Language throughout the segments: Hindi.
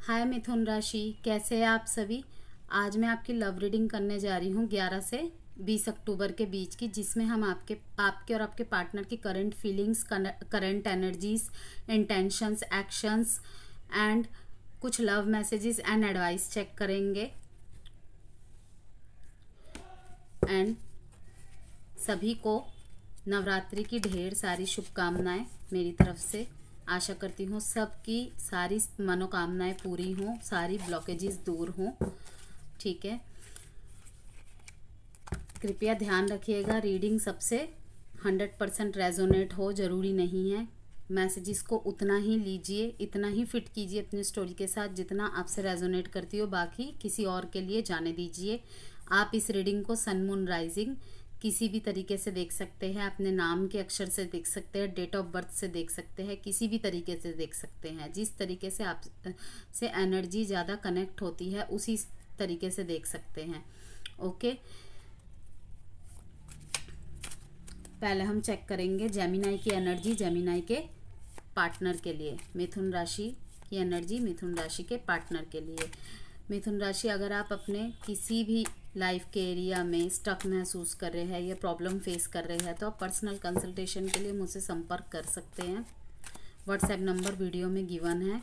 हाय मिथुन राशि, कैसे हैं आप सभी। आज मैं आपकी लव रीडिंग करने जा रही हूँ 11 से 20 अक्टूबर के बीच की, जिसमें हम आपके और आपके पार्टनर की current feelings, current energies, intentions, actions and कुछ love messages and advice check करेंगे। एंड सभी को नवरात्रि की ढेर सारी शुभकामनाएं मेरी तरफ से। आशा करती हूँ सबकी सारी मनोकामनाएं पूरी हों, सारी ब्लॉकेजेस दूर हों। ठीक है, कृपया ध्यान रखिएगा, रीडिंग सबसे 100% रेजोनेट हो जरूरी नहीं है। मैसेजेस को उतना ही लीजिए, इतना ही फिट कीजिए अपनी स्टोरी के साथ जितना आपसे रेजोनेट करती हो, बाकी किसी और के लिए जाने दीजिए। आप इस रीडिंग को सन मून राइजिंग किसी भी तरीके से देख सकते हैं, अपने नाम के अक्षर से देख सकते हैं, डेट ऑफ बर्थ से देख सकते हैं, किसी भी तरीके से देख सकते हैं। जिस तरीके से आप से एनर्जी ज़्यादा कनेक्ट होती है उसी तरीके से देख सकते हैं। ओके, पहले हम चेक करेंगे जेमिनाई की एनर्जी, जेमिनाई के पार्टनर के लिए। मिथुन राशि की एनर्जी मिथुन राशि के पार्टनर के लिए। मिथुन राशि, अगर आप अपने किसी भी लाइफ के एरिया में स्टक महसूस कर रहे हैं या प्रॉब्लम फेस कर रहे हैं तो आप पर्सनल कंसल्टेशन के लिए मुझसे संपर्क कर सकते हैं। व्हाट्सएप नंबर वीडियो में गिवन है।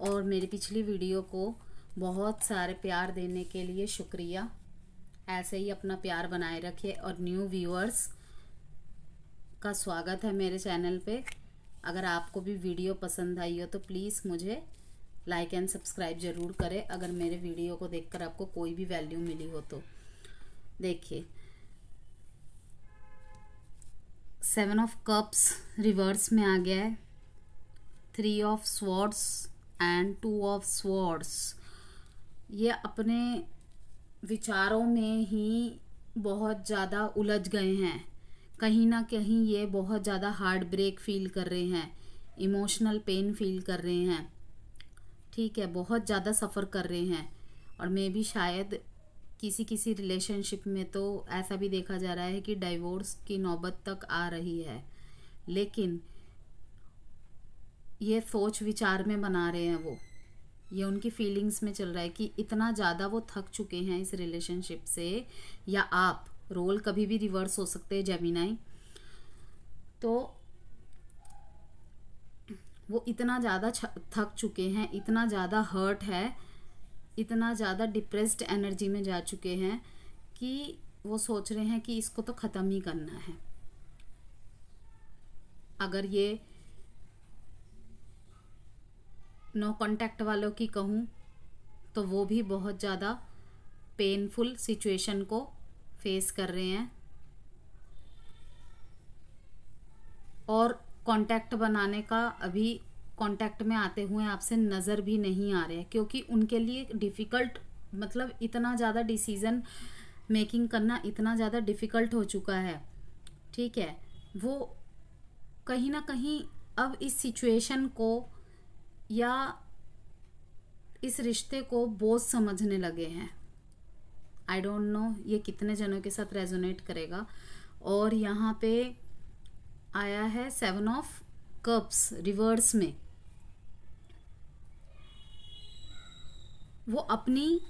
और मेरी पिछली वीडियो को बहुत सारे प्यार देने के लिए शुक्रिया। ऐसे ही अपना प्यार बनाए रखिए। और न्यू व्यूअर्स का स्वागत है मेरे चैनल पे। अगर आपको भी वीडियो पसंद आई हो तो प्लीज़ मुझे लाइक एंड सब्सक्राइब जरूर करें, अगर मेरे वीडियो को देखकर आपको कोई भी वैल्यू मिली हो तो। देखिए, 7 ऑफ कप्स रिवर्स में आ गया है, 3 of swords and 2 of swords. ये अपने विचारों में ही बहुत ज़्यादा उलझ गए हैं। कहीं ना कहीं ये बहुत ज़्यादा हार्ट ब्रेक फील कर रहे हैं, इमोशनल पेन फील कर रहे हैं। ठीक है, बहुत ज़्यादा सफ़र कर रहे हैं। और मे भी शायद किसी रिलेशनशिप में तो ऐसा भी देखा जा रहा है कि डाइवोर्स की नौबत तक आ रही है। लेकिन ये सोच विचार में बना रहे हैं वो, ये उनकी फीलिंग्स में चल रहा है कि इतना ज़्यादा वो थक चुके हैं इस रिलेशनशिप से। या आप, रोल कभी भी रिवर्स हो सकते हैं जेमिनाई, तो वो इतना ज़्यादा थक चुके हैं, इतना ज़्यादा हर्ट है, इतना ज़्यादा डिप्रेस्ड एनर्जी में जा चुके हैं कि वो सोच रहे हैं कि इसको तो ख़त्म ही करना है। अगर ये नो कांटेक्ट वालों की कहूँ तो वो भी बहुत ज़्यादा पेनफुल सिचुएशन को फेस कर रहे हैं। और कांटेक्ट बनाने का अभी कांटेक्ट में आते हुए आपसे नज़र भी नहीं आ रहे हैं, क्योंकि उनके लिए डिफ़िकल्ट, मतलब इतना ज़्यादा डिसीज़न मेकिंग करना इतना ज़्यादा डिफ़िकल्ट हो चुका है। ठीक है, वो कहीं ना कहीं अब इस सिचुएशन को या इस रिश्ते को बोझ समझने लगे हैं। आई डोंट नो ये कितने जनों के साथ रेजोनेट करेगा। और यहाँ पे आया है 7 ऑफ कप्स रिवर्स में। वो अपनी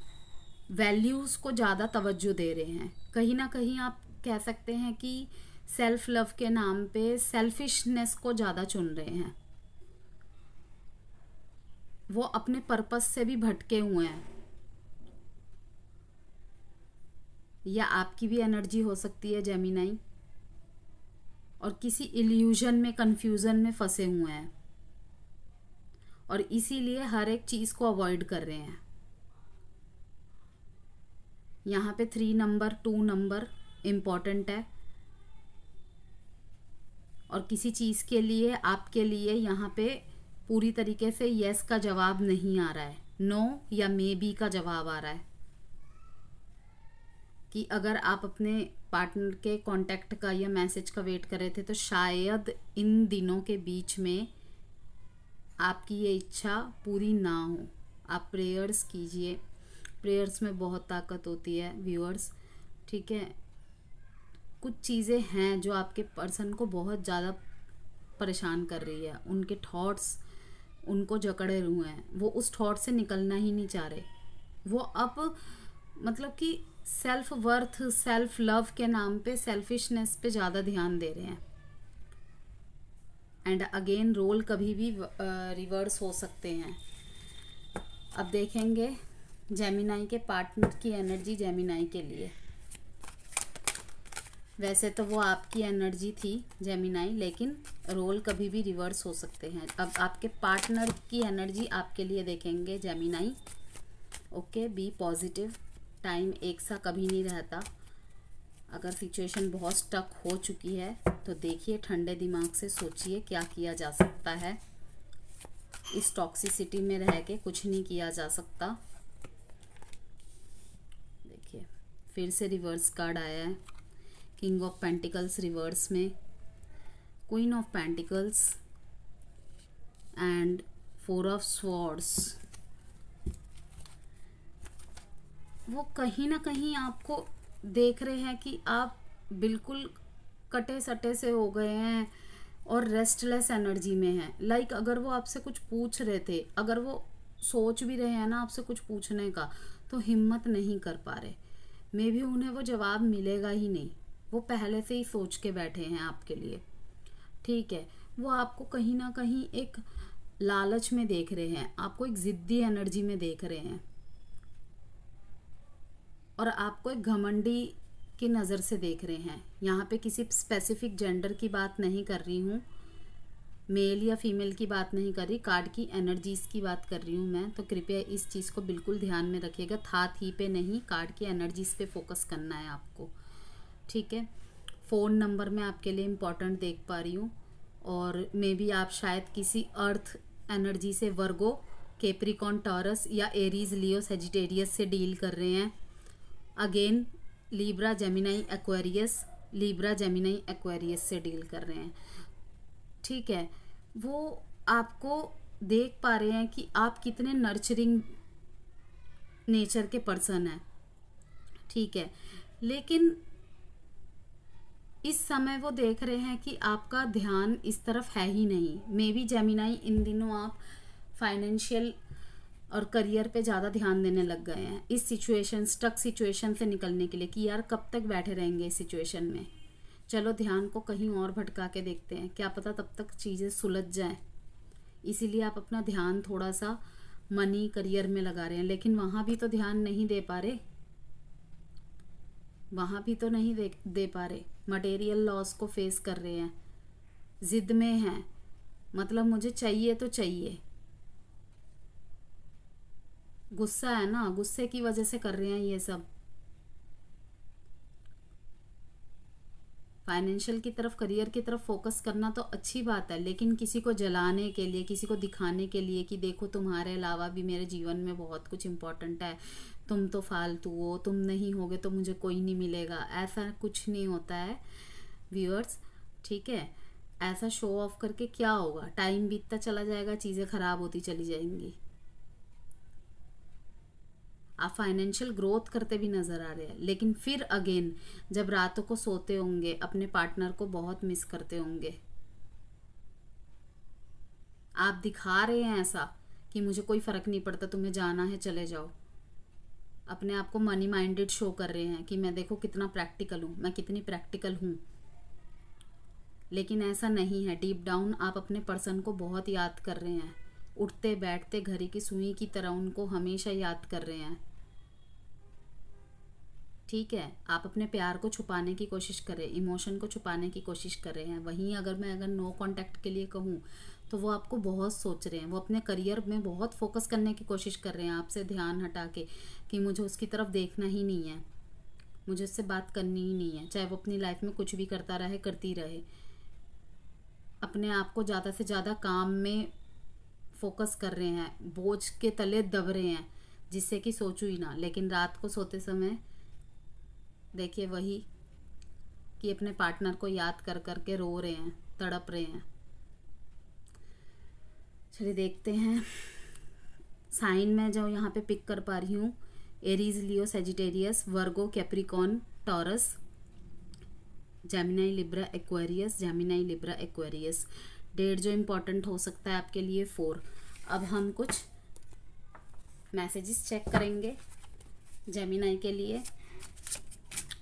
वैल्यूज़ को ज़्यादा तवज्जो दे रहे हैं। कहीं ना कहीं आप कह सकते हैं कि सेल्फ लव के नाम पे सेल्फिशनेस को ज़्यादा चुन रहे हैं। वो अपने पर्पस से भी भटके हुए हैं। या आपकी भी एनर्जी हो सकती है जेमिनाई, और किसी इल्यूजन में, कंफ्यूजन में फंसे हुए हैं और इसीलिए हर एक चीज़ को अवॉइड कर रहे हैं। यहाँ पे 3 नंबर, 2 नंबर इम्पॉर्टेंट है। और किसी चीज़ के लिए, आपके लिए यहाँ पे पूरी तरीके से यस का जवाब नहीं आ रहा है, नो या मे बी का जवाब आ रहा है। कि अगर आप अपने पार्टनर के कांटेक्ट का या मैसेज का वेट कर रहे थे तो शायद इन दिनों के बीच में आपकी ये इच्छा पूरी ना हो। आप प्रेयर्स कीजिए, प्रेयर्स में बहुत ताकत होती है व्यूअर्स। ठीक है, कुछ चीज़ें हैं जो आपके पर्सन को बहुत ज़्यादा परेशान कर रही है। उनके थॉट्स उनको जकड़े हुए हैं, वो उस थॉट से निकलना ही नहीं चाह रहे। वो अब मतलब कि सेल्फ वर्थ, सेल्फ लव के नाम पे सेल्फिशनेस पे ज़्यादा ध्यान दे रहे हैं। एंड अगेन रोल कभी भी रिवर्स हो सकते हैं। अब देखेंगे जेमिनाई के पार्टनर की एनर्जी जेमिनाई के लिए। वैसे तो वो आपकी एनर्जी थी जेमिनाई, लेकिन रोल कभी भी रिवर्स हो सकते हैं। अब आपके पार्टनर की एनर्जी आपके लिए देखेंगे Gemini. Okay, be positive. Time एक सा कभी नहीं रहता। अगर सिचुएशन बहुत स्टक हो चुकी है तो देखिए, ठंडे दिमाग से सोचिए क्या किया जा सकता है। इस टॉक्सिसिटी में रह के कुछ नहीं किया जा सकता। देखिए फिर से रिवर्स कार्ड आया है, किंग ऑफ पेंटिकल्स रिवर्स में, queen of pentacles and 4 of swords. वो कहीं ना कहीं आपको देख रहे हैं कि आप बिल्कुल कटे सटे से हो गए हैं और रेस्टलेस एनर्जी में हैं। लाइक अगर वो आपसे कुछ पूछ रहे थे, अगर वो सोच भी रहे हैं ना आपसे कुछ पूछने का, तो हिम्मत नहीं कर पा रहे। मे भी उन्हें वो जवाब मिलेगा ही नहीं, वो पहले से ही सोच के बैठे हैं आपके लिए। ठीक है, वो आपको कहीं ना कहीं एक लालच में देख रहे हैं, आपको एक जिद्दी एनर्जी में देख रहे हैं, और आपको एक घमंडी की नज़र से देख रहे हैं। यहाँ पे किसी स्पेसिफिक जेंडर की बात नहीं कर रही हूँ, मेल या फीमेल की बात नहीं कर रही, कार्ड की एनर्जीज की बात कर रही हूँ मैं। तो कृपया इस चीज़ को बिल्कुल ध्यान में रखिएगा, था थी पे नहीं, कार्ड की एनर्जीज पे फोकस करना है आपको। ठीक है, फ़ोन नंबर मैं आपके लिए इम्पॉर्टेंट देख पा रही हूँ, और मे बी आप शायद किसी अर्थ एनर्जी से, वर्गो, कैप्रिकॉर्न, टॉरस या एरीज, लियो, सेजिटेरियस से डील कर रहे हैं। Again Libra, Gemini, Aquarius, Libra, Gemini, Aquarius से डील कर रहे हैं। ठीक है, वो आपको देख पा रहे हैं कि आप कितने नर्चरिंग नेचर के पर्सन हैं। ठीक है, लेकिन इस समय वो देख रहे हैं कि आपका ध्यान इस तरफ है ही नहीं। मे बी जेमिनाई इन दिनों आप फाइनेंशियल और करियर पे ज़्यादा ध्यान देने लग गए हैं इस सिचुएशन, स्टक सिचुएशन से निकलने के लिए, कि यार कब तक बैठे रहेंगे इस सिचुएशन में, चलो ध्यान को कहीं और भटका के देखते हैं, क्या पता तब तक चीज़ें सुलझ जाएं। इसीलिए आप अपना ध्यान थोड़ा सा मनी, करियर में लगा रहे हैं, लेकिन वहाँ भी तो ध्यान नहीं दे पा रहे, वहाँ भी तो नहीं दे पा रहे। मटेरियल लॉस को फेस कर रहे हैं, जिद में हैं, मतलब मुझे चाहिए तो चाहिए। गुस्सा है ना, गुस्से की वजह से कर रहे हैं ये सब। फाइनेंशियल की तरफ, करियर की तरफ फोकस करना तो अच्छी बात है, लेकिन किसी को जलाने के लिए, किसी को दिखाने के लिए कि देखो तुम्हारे अलावा भी मेरे जीवन में बहुत कुछ इम्पोर्टेंट है, तुम तो फालतू हो, तुम नहीं होगे तो मुझे कोई नहीं मिलेगा, ऐसा कुछ नहीं होता है व्यूअर्स। ठीक है, ऐसा शो ऑफ करके क्या होगा, टाइम बीतता चला जाएगा, चीज़ें खराब होती चली जाएंगी। आप फाइनेंशियल ग्रोथ करते भी नज़र आ रहे हैं, लेकिन फिर अगेन जब रातों को सोते होंगे अपने पार्टनर को बहुत मिस करते होंगे। आप दिखा रहे हैं ऐसा कि मुझे कोई फ़र्क नहीं पड़ता, तुम्हें जाना है चले जाओ, अपने आप को मनी माइंडेड शो कर रहे हैं कि मैं देखो कितना प्रैक्टिकल हूँ, मैं कितनी प्रैक्टिकल हूँ, लेकिन ऐसा नहीं है। डीप डाउन आप अपने पर्सन को बहुत याद कर रहे हैं, उठते बैठते घड़ी की सुई की तरह उनको हमेशा याद कर रहे हैं। ठीक है, आप अपने प्यार को छुपाने की कोशिश कर रहे हैं, इमोशन को छुपाने की कोशिश कर रहे हैं। वहीं अगर मैं नो कांटेक्ट के लिए कहूँ तो वो आपको बहुत सोच रहे हैं, वो अपने करियर में बहुत फोकस करने की कोशिश कर रहे हैं, आपसे ध्यान हटा के कि मुझे उसकी तरफ देखना ही नहीं है, मुझे उससे बात करनी ही नहीं है, चाहे वो अपनी लाइफ में कुछ भी करता रहे, करती रहे। अपने आप को ज़्यादा से ज़्यादा काम में फोकस कर रहे हैं, बोझ के तले दब रहे हैं जिससे कि सोचूं ही ना। लेकिन रात को सोते समय देखिए वही कि अपने पार्टनर को याद कर कर के रो रहे हैं, तड़प रहे हैं। चलिए देखते हैं साइन में जो यहाँ पे पिक कर पा रही हूँ, Aries, Leo, Sagittarius, Virgo, Capricorn, Taurus, Gemini, Libra, Aquarius, Gemini, Libra, Aquarius. Date जो इम्पोर्टेंट हो सकता है आपके लिए 4। अब हम कुछ मैसेजेस चेक करेंगे जेमिनाई के लिए।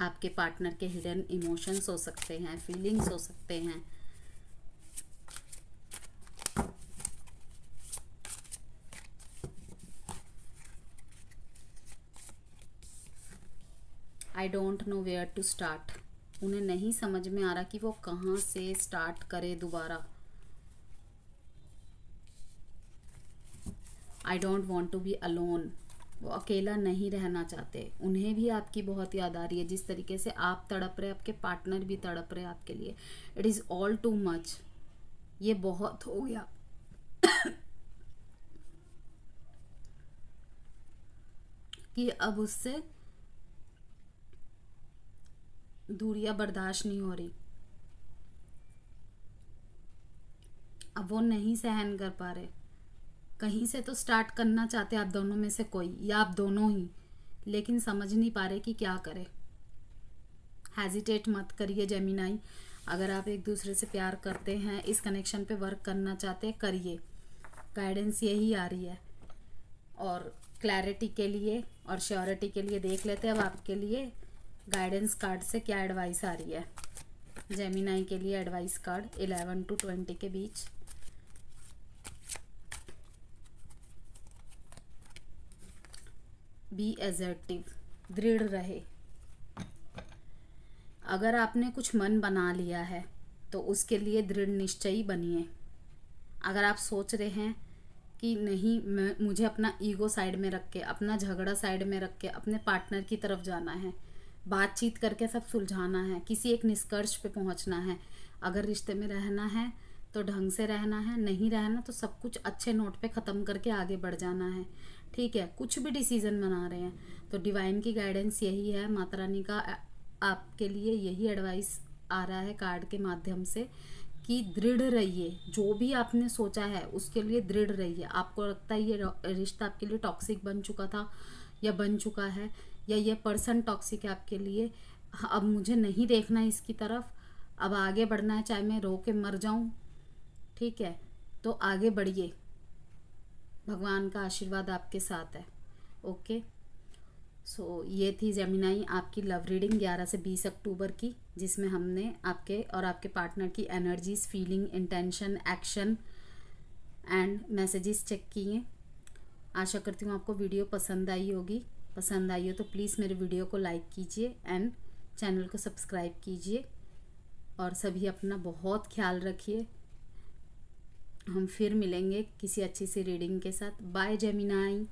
आपके पार्टनर के हिडन इमोशंस हो सकते हैं, फीलिंग्स हो सकते हैं। I don't know where to start. उन्हें नहीं समझ में आ रहा कि वो कहाँ से स्टार्ट करे दोबारा। I don't want to be alone. वो अकेला नहीं रहना चाहते। उन्हें भी आपकी बहुत याद आ रही है। जिस तरीके से आप तड़प रहे, आपके पार्टनर भी तड़प रहे आपके लिए। It is all too much. ये बहुत हो गया। कि अब उससे दूरियां बर्दाश्त नहीं हो रही। अब वो नहीं सहन कर पा रहे। कहीं से तो स्टार्ट करना चाहते आप दोनों में से कोई, या आप दोनों ही, लेकिन समझ नहीं पा रहे कि क्या करें। हेजिटेट मत करिए जेमिनाई। अगर आप एक दूसरे से प्यार करते हैं, इस कनेक्शन पे वर्क करना चाहते हैं, करिए। गाइडेंस यही आ रही है। और क्लैरिटी के लिए और श्योरिटी के लिए देख लेते हैं अब आपके लिए गाइडेंस कार्ड से क्या एडवाइस आ रही है। जेमिनाई के लिए एडवाइस कार्ड 11 to 20 के बीच। बी असर्टिव, दृढ़ रहे। अगर आपने कुछ मन बना लिया है तो उसके लिए दृढ़ निश्चयी बनिए। अगर आप सोच रहे हैं कि नहीं, मुझे अपना ईगो साइड में रख के, अपना झगड़ा साइड में रख के अपने पार्टनर की तरफ जाना है, बातचीत करके सब सुलझाना है, किसी एक निष्कर्ष पे पहुंचना है। अगर रिश्ते में रहना है तो ढंग से रहना है, नहीं रहना तो सब कुछ अच्छे नोट पे ख़त्म करके आगे बढ़ जाना है। ठीक है, कुछ भी डिसीजन बना रहे हैं तो डिवाइन की गाइडेंस यही है, माता रानी का आपके लिए यही एडवाइस आ रहा है कार्ड के माध्यम से कि दृढ़ रहिए। जो भी आपने सोचा है उसके लिए दृढ़ रहिए। आपको लगता है ये रिश्ता आपके लिए टॉक्सिक बन चुका था या बन चुका है, या ये पर्सन टॉक्सिक है आपके लिए, अब मुझे नहीं देखना है इसकी तरफ, अब आगे बढ़ना है, चाहे मैं रो के मर जाऊं। ठीक है, तो आगे बढ़िए। भगवान का आशीर्वाद आपके साथ है। ओके, सो ये थी जेमिनाई आपकी लव रीडिंग 11 से 20 अक्टूबर की, जिसमें हमने आपके और आपके पार्टनर की energies, feeling, intention, action and messages check किए। आशा करती हूँ आपको वीडियो पसंद आई होगी। पसंद आई हो तो प्लीज़ मेरे वीडियो को लाइक कीजिए एंड चैनल को सब्सक्राइब कीजिए। और सभी अपना बहुत ख्याल रखिए। हम फिर मिलेंगे किसी अच्छी सी रीडिंग के साथ। Bye Gemini.